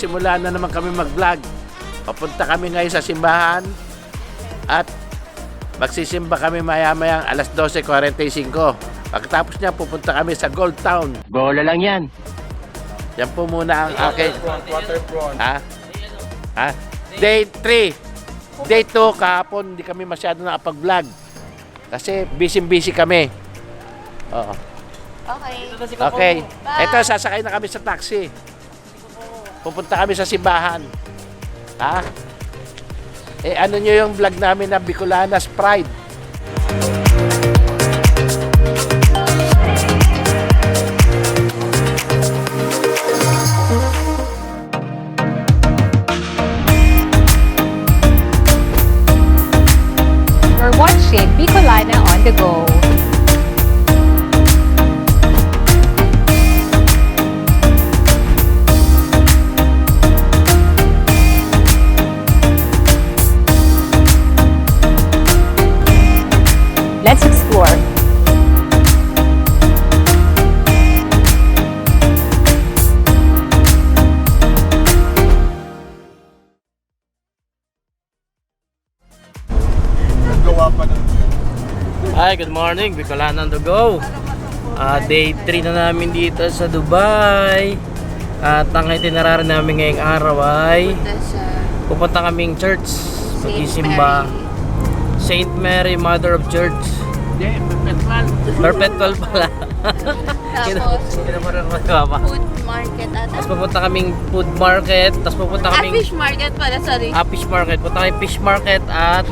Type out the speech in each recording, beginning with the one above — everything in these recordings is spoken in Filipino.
magsisimula na naman kami mag-vlog. Papunta kami ngayon sa simbahan at magsisimba kami maya-mayang alas 12:45. Pagkatapos niya, pupunta kami sa Gold Town. Bola lang yan. Yan po muna ang aking... Ha? Day 3. Day 2, kahapon hindi kami masyado nakapag-vlog. Kasi busy kami. Oo. Okay. Ito, sasakay na kami sa taxi. Pupunta kami sa simbahan. Ha? Ano nyo yung vlog namin na Bicolanas Pride? We're watching Bicolana on the go. Let's explore. Hi, good morning. Bicolana on the go. Day 3 na namin dito sa Dubai. At ang itinarari namin ngayong araw ay pupunta kaming church. Magsisimba. Saint Mary, Mother of Church. Hindi, Perpetual pala. Tapos food market ata. Tapos pupunta kaming food market. Tapos pupunta kaming Fish market pala, sorry. fish market. Punta kaming fish market at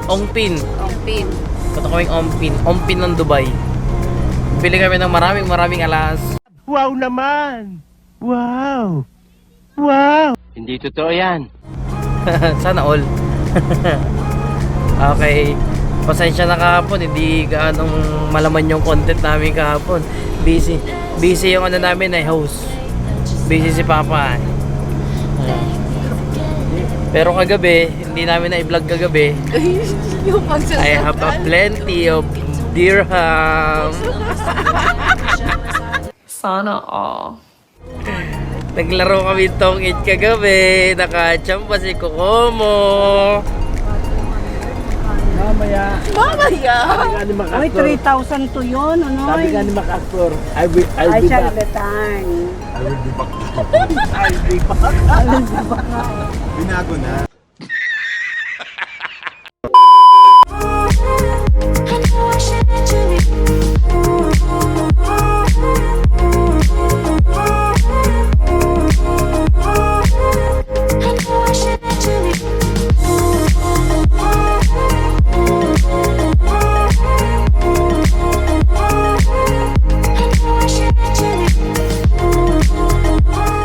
Ongpin. Ongpin. Punta kaming Ongpin. Ongpin ng Dubai. Bili kami ng maraming alas. Wow naman! Wow! Wow! Hindi totoo yan. Sana all. Okay. Pasensya na kahapon. Hindi gaanong malaman yung content namin kahapon. Busy yung ano namin ay host. Busy si Papa. Pero kagabi, hindi namin na-vlog kagabi. Yung pagsasabi. I have a plenty of dirham. Sana all. Naglaro kami tong it kagabi. Nakachamba si Kokomo. Mamaya. Sabi ni Ay, MacArthur. 3,000 to yun, ano? Sabi nga ni MacArthur, I'll be I shall back. return. Binago na.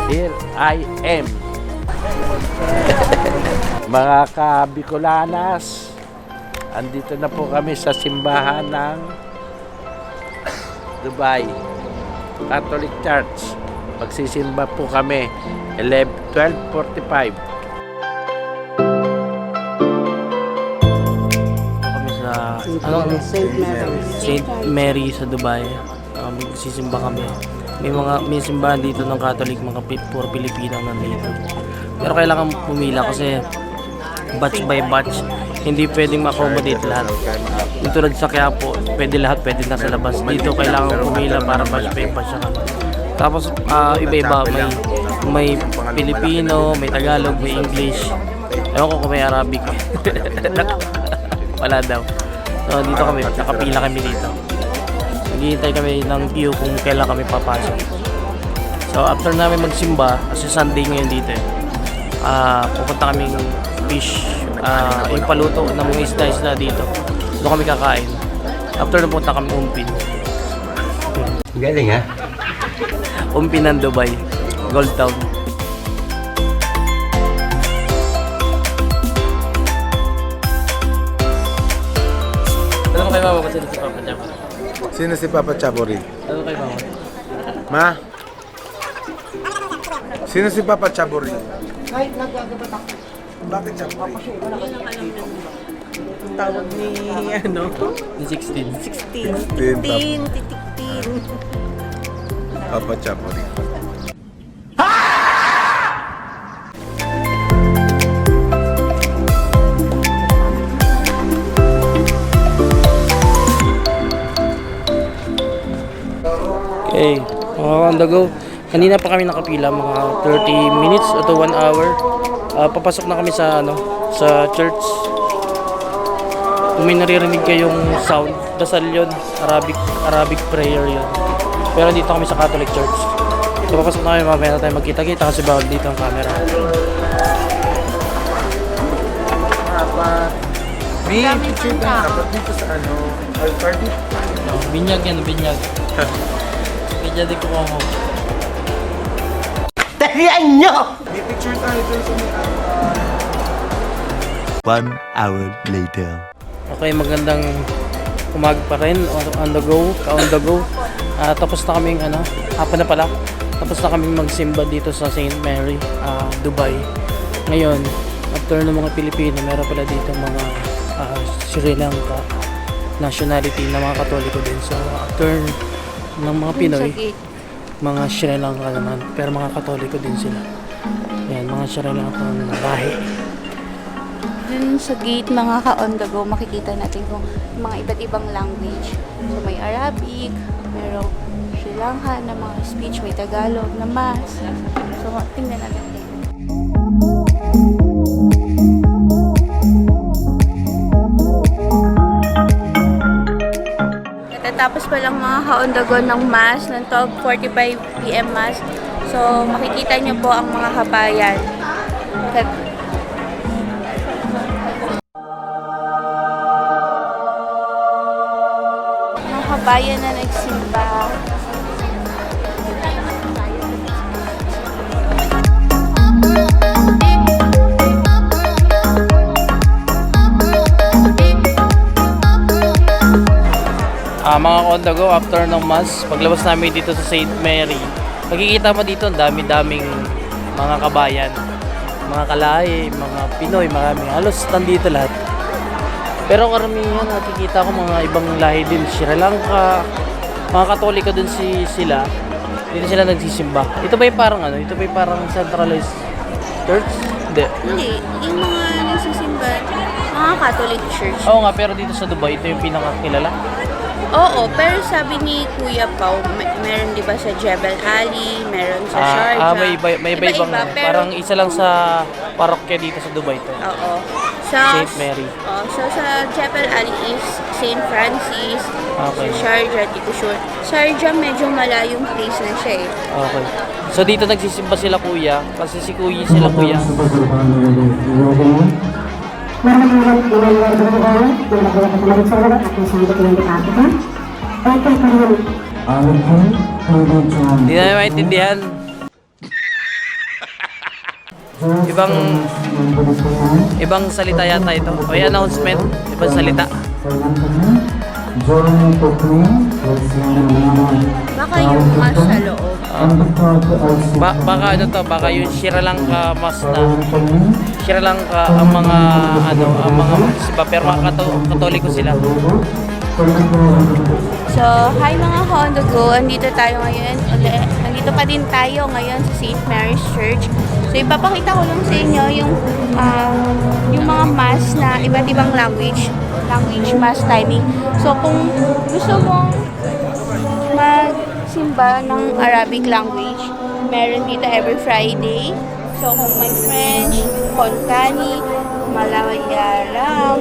Here I am. Mga ka-Bicolanas, andito na po kami sa simbahan ng Dubai Catholic Church. Magsisimba po kami 12:45. Kami sa Saint Mary. Saint Mary sa Dubai. Magsisimba kami. May simbahan dito ng Catholic, mga puro Pilipino nandito. Pero kailangan pumila kasi batch by batch, hindi pwedeng ma-accommodate lahat. Yung tulad sa Quiapo, pwede lahat, pwede na sa labas. Dito kailangan pumila para batch by batch siya kami. Tapos iba-iba, may Pilipino, may Tagalog, may English. Ewan ko kung may Arabic. Wala daw. So dito kami, nakapila kami dito. Naghihintay kami ng queue kung kailan kami papasok. So after namin magsimba, kasi Sunday ngayon dito pupunta kaming fish, yung paluto ng mga isda dito. Doon kami kakain. After na punta kami Ongpin. Galing ha? Ongpin ng Dubai, Gold Town. Ano kayo mama kasi si Papa Jam? Sino si Papa Chabori? Ano kayo mama? Ma? Sino si Papa Chabori? Bakit Chabori? Tawag ni, ano? Ni 16. 16. Tin, Titik tin. Papa Chabori. Okay, mga on the go. Kanina pa kami nakapila, mga 30 minutes o to 1 hour. Papasok na kami sa sa church. Kung may naririnig kayong sound, dasal yun, Arabic prayer yun. Pero dito kami sa Catholic Church. So papasok na kami, mamaya na tayo magkita-kita kasi bawal dito ang camera. May picture ka dapat dito sa party. Binyag yan, binyag. Binyag din ko mo. May picture tayo dun sa may 1 hour later. Okay, magandang umaga pa rin, on the go. Tapos na kaming hapon na pala. Tapos na kaming magsimba dito sa St. Mary, Dubai. Ngayon, after ng mga Pilipino, meron pala dito mga Sri Lanka nationality na mga Katoliko din. So, after ng mga Pinoy, mga Sri Lanka naman, pero mga Katoliko din sila. Yan, mga Sri Lanka na bahay. Dun sa gate, mga ka-on the go, makikita natin kung mga iba't ibang language. So, may Arabic, merong Sri Lanka na mga speech, may Tagalog na Mass. So, tingnan natin. Tapos pa lang mga ka-on the go ng Mass, ng 12:45 PM Mass. So, makikita niyo po ang mga kabayan. Mga kabayan na nagsimba. Mga on the go after ng Mass, paglabas namin dito sa St. Mary, makikita mo dito ang dami-daming mga kabayan, mga Kalay, mga Pinoy, maraming, halos nandito lahat. Pero karamihan nakikita ko mga ibang lahi din, Sri Lanka, mga Katoliko din sila, dito sila nagsisimba. Ito ba yung parang ito ba yung parang centralized church? Hindi, yung mga nagsisimba, mga Catholic Church. Oo nga, pero dito sa Dubai, ito yung pinakakilala. Oo, pero sabi ni Kuya Pao, meron di ba sa Jebel Ali, meron sa Sharjah. May iba-ibang pero, parang isa lang sa parokya dito sa Dubai to. Oo. Sa St. Mary. So sa Jebel Ali is St. Francis. Okay. Sa Sharjah, di ko sure. Sharjah medyo malayong place na siya eh. Okay. So dito nagsisimba sila kuya, kasi si kuya sila kuya. Hindi na maintindihan. Ibang salita yata ito. O yung announcement, ibang salita. Baka yung mas sa loob. Baka baka yung Sri Lanka mas na Sri Lanka ang mga iba, pero mga Katoliko sila. So, hi mga ka-on the go. Andito tayo ngayon. Andito pa din tayo ngayon sa St. Mary's Church. So, ipapakita ko lang sa inyo yung mga mass na iba't ibang language mass timing. So, kung gusto mong magsimba ng Arabic language, meron dito every Friday. So, kung may French, Konkani, Malayalam,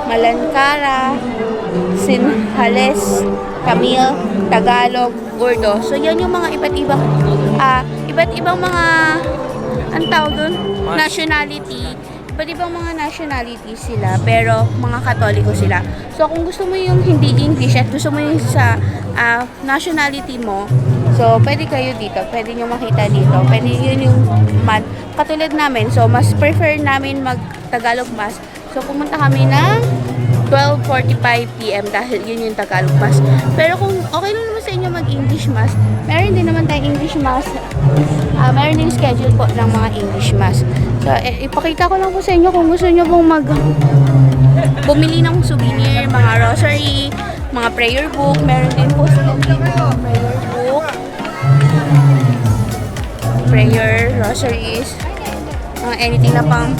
Malankara, Sinhalese, Tamil, Tagalog, Urdu. So, yan yung mga iba't ibang mga, ang tawag doon, nationality. Iba't ibang mga nationality sila, pero mga Katoliko sila. So, kung gusto mo yung hindi English at gusto mo yung sa nationality mo, so, pwede kayo dito. Pwede nyo makita dito. Pwede yun yung katulad namin. So, mas prefer namin mag-Tagalog Mass. So, pumunta kami ng 12:45 PM dahil yun yung Tagalog Mass. Pero kung okay lang naman sa inyo mag-English Mass, meron din naman tayong English Mass. Meron din schedule po ng mga English Mass. So, ipakita ko lang po sa inyo kung gusto nyo pong bumili ng souvenir, mga rosary, mga prayer book. Meron din po silang prayer book, prayer, rosaries, mga anything na pang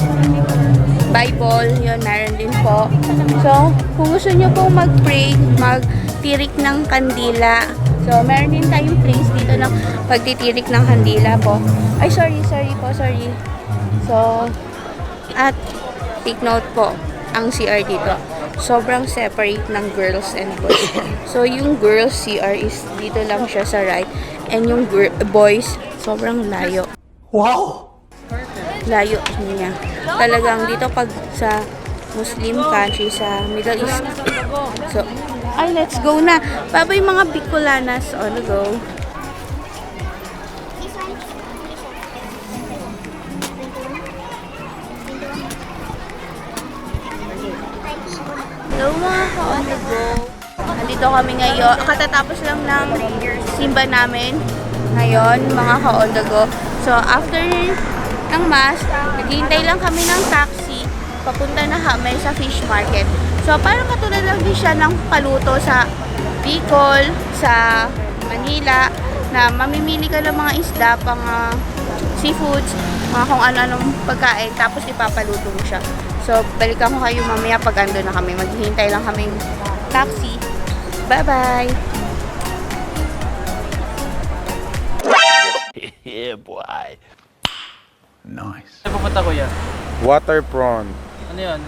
Bible, yun, meron din po. So, kung gusto nyo pong mag-pray, magtirik ng kandila So, meron din tayong place dito ng pagtitirik ng kandila po. Ay, sorry po. So, at take note po, ang CR dito, sobrang separate ng girls and boys. So, yung girls CR is dito lang siya sa right. And yung boys, sobrang layo. Wow! Layo niya. Talagang dito pag sa Muslim country sa Middle East. So, ay, let's go na. Babay mga Bicolanas on the go. Hello mga ka-on the go. Nandito kami ngayon. Katatapos lang ng simba namin ngayon, mga ka-on the go. So, after ng mass, naghihintay lang kami ng taxi. Papunta na kami sa fish market. So, parang katulad lang din siya ng paluto sa Bicol, sa Manila, na mamimili ka ng mga isda, pang seafoods, mga kung ano-anong pagkain, tapos ipapaluto mo siya. So, balikan ko kayo mamaya pag ando na kami. Maghihintay lang kaming taxi. Bye-bye! Yeah, boy. Nice. Saan pupunta kuya? Waterfront. Ano yun?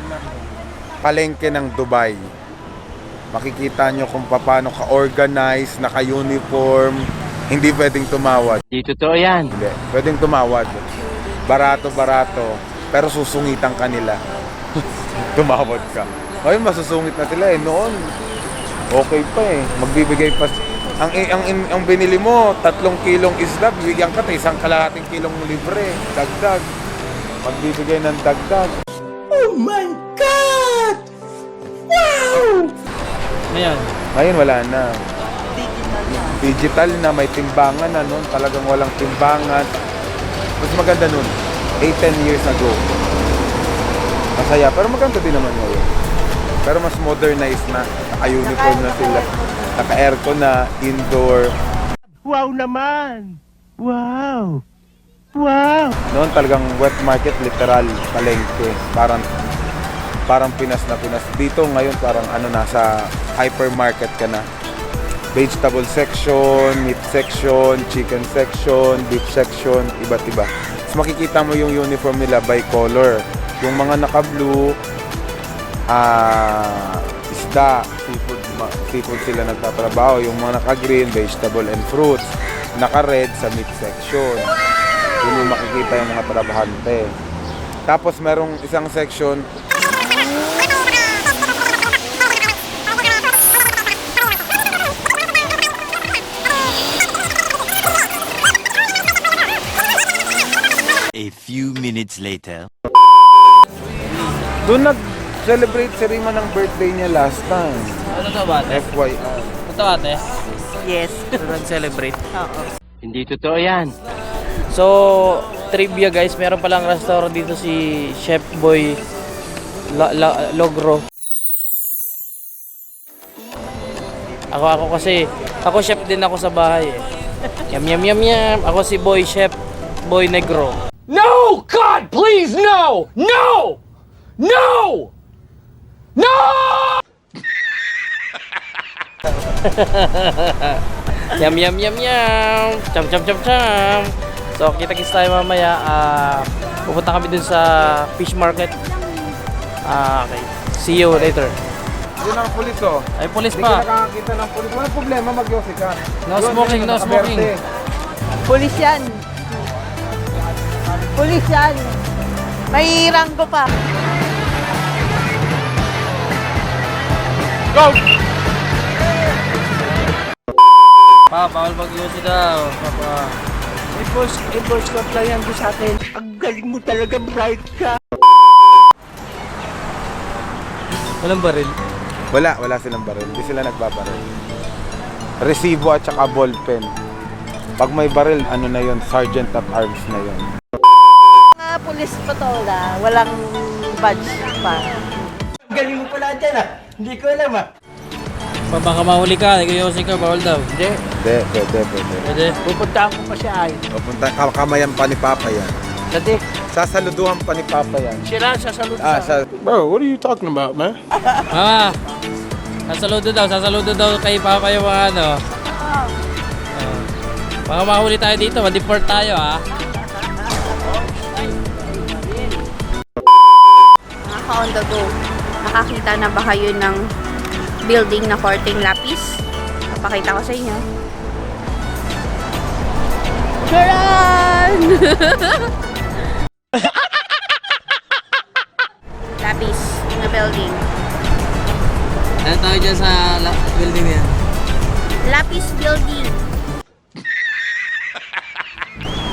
Palengke ng Dubai. Makikita nyo kung paano ka-organize, naka-uniform. Hindi pwedeng tumawad. Di totoo yan. Hindi. Pwedeng tumawad. Barato. Pero susungitan ka nila. Tumawad ka. Ngayon masusungit na sila eh. Noon, okay pa eh. Magbibigay pa. Ang binili mo, 3 kilong isda, bibigyan ka 1 kalahating kilong libre. Dagdag. Magbibigay ng dagdag. Oh my God! Wow! Ngayon. Ngayon wala na. Digital na, may timbangan na noon. Talagang walang timbangan. Mas maganda noon. 8-10 years ago. Masaya. Pero maganda din naman ngayon. Pero mas modernized na. Naka-uniform na sila. Naka-aircon na, indoor. Wow naman! Wow! Wow! Noon talagang wet market, literal, palengke. Parang Pinas na Pinas. Dito ngayon parang nasa hypermarket ka na. Vegetable section, meat section, chicken section, beef section, iba't iba. So makikita mo yung uniform nila by color. Yung mga naka-blue, isda, seafood sila nagtatrabaho. Yung mga naka-green, vegetable and fruits. Naka-red sa meat section. Yun yung makikita yung mga trabahante. Tapos merong isang section, A few minutes later. doon nag-celebrate si Rima ng birthday niya last time. Ano to ba ate? FYI. Ito ate? Yes. Celebrate. Oo. Hindi totoo yan. So, trivia guys, meron palang restaurant dito si Chef Boy Logro. Ako chef din ako sa bahay eh. Yum. Ako si Chef Boy Negro. No! God, please, no! No! No! No! Yum. Cham. So, kita-kits tayo mamaya. Pupunta kami dun sa fish market. Okay. See you later. Yun ang pulis oh. Ay, pulis Hindi ka pa. nakakakita ng pulis. Walang problema, mag-yosi ka. No smoking, no smoking. Pulis yan. Pulis yan. May ranggo pa. Bawal mag-yosi daw. I-voice ko lang yan sa akin. Ang galing mo talaga, bright ka. Walang baril. Wala silang baril. Hindi sila nagbabaril. Resibo at saka ballpen. Pag may baril, na yun, Sergeant at Arms na yun. Mga pulis patola, walang badge pa. Ang galing mo pala dyan Hindi ko alam Baka mahuli ka, nag-yosi ka, bawal daw. Hindi. Pwede. Pwede. Pupuntahan ko pa siya ay. Pupunta, kamayan pa ni Papa yan. Dati, Sasaluduhan pa ni Papa yan. sila sa salud sa... Bro, what are you talking about, man? Sasaludo daw kay Papa yung mga Baka mahuli tayo dito, ma-deport tayo ha. Mga ka-on the go, nakakita na ba kayo ng building na Korteng Lapis? Papakita ko sa inyo. Charan! Lapis na building. Ano tayo dyan sa building na yan? Lapis building.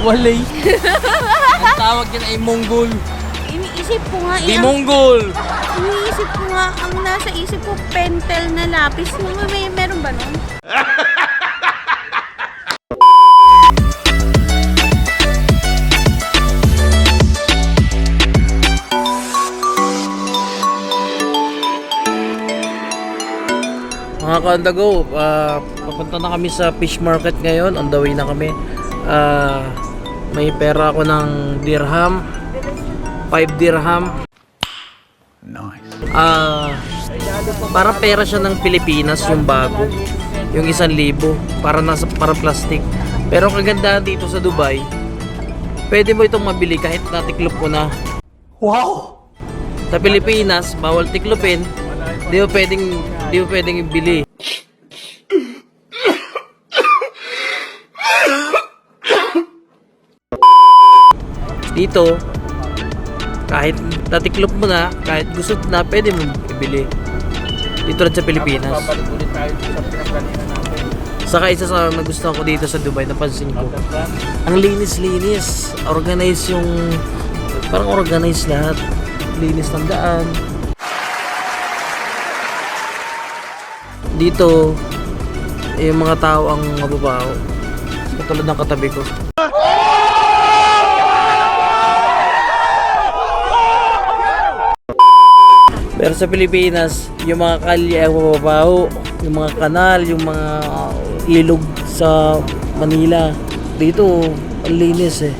Walay. Ang tawag yan ay Mongol. Iniisip ko nga, Di Mongol! iniisip ko nga, ang nasa isip ko, pentel na lapis. Meron ba nun? Mga ka-on-the-go, papunta na kami sa fish market ngayon. On the way na kami. May pera ako ng dirham. 5 dirham. Nice. Parang pera siya ng Pilipinas, yung bago. Yung 1,000. Para plastic. Pero ang kagandahan dito sa Dubai, pwede mo itong mabili kahit natiklop mo na. Wow! Sa Pilipinas, bawal tiklopin. Di mo pwedeng ibili. Dito, kahit natiklop mo na, kahit gusto na, pwede mo ibili. Dito rin sa Pilipinas. Babalik ulit tayo sa pinanggalingan natin. Saka isa sa nagustuhan ko dito sa Dubai, napansin ko. Ang linis-linis. Organize yung... Parang organize lahat. Linis ng daan. Dito, yung mga tao ang mababaho. Katulad ng katabi ko. Pero sa Pilipinas, yung mga kalye ang mababaho, yung mga kanal, yung mga ilog sa Manila. Dito, ang linis eh.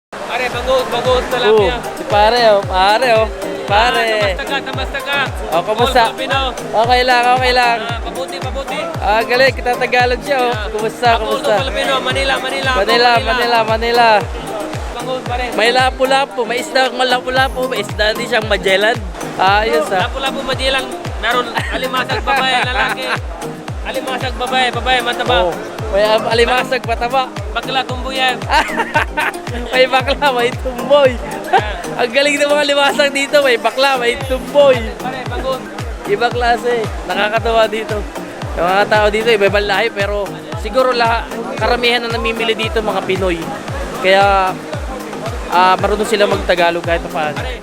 Pare, bagot na lang Oh, yan. si pare oh, pare. Tamastaga. Oh, kamusta? Okay lang. Pabuti. Galing, kita Tagalog siya oh. Kumusta? Filipino, Manila. Manila. Bagot, pare. May lapu-lapu, may isda malapu-lapu, may isda din siyang Magellan. Ayos ah. Lapu-lapu madilang. Meron alimasag babae, lalaki. Alimasag babae, mataba. Oh, may alimasag pataba. Bakla tumbuyan. May bakla, may tumboy. Ang galing ng mga limasag dito, may bakla, may tumboy. Pare, bagot. Ibang klase, nakakatawa dito. Yung mga tao dito, iba-ibang lahi, pero siguro karamihan na namimili dito mga Pinoy. Kaya marunong sila mag-Tagalog kahit pa paano. Pare,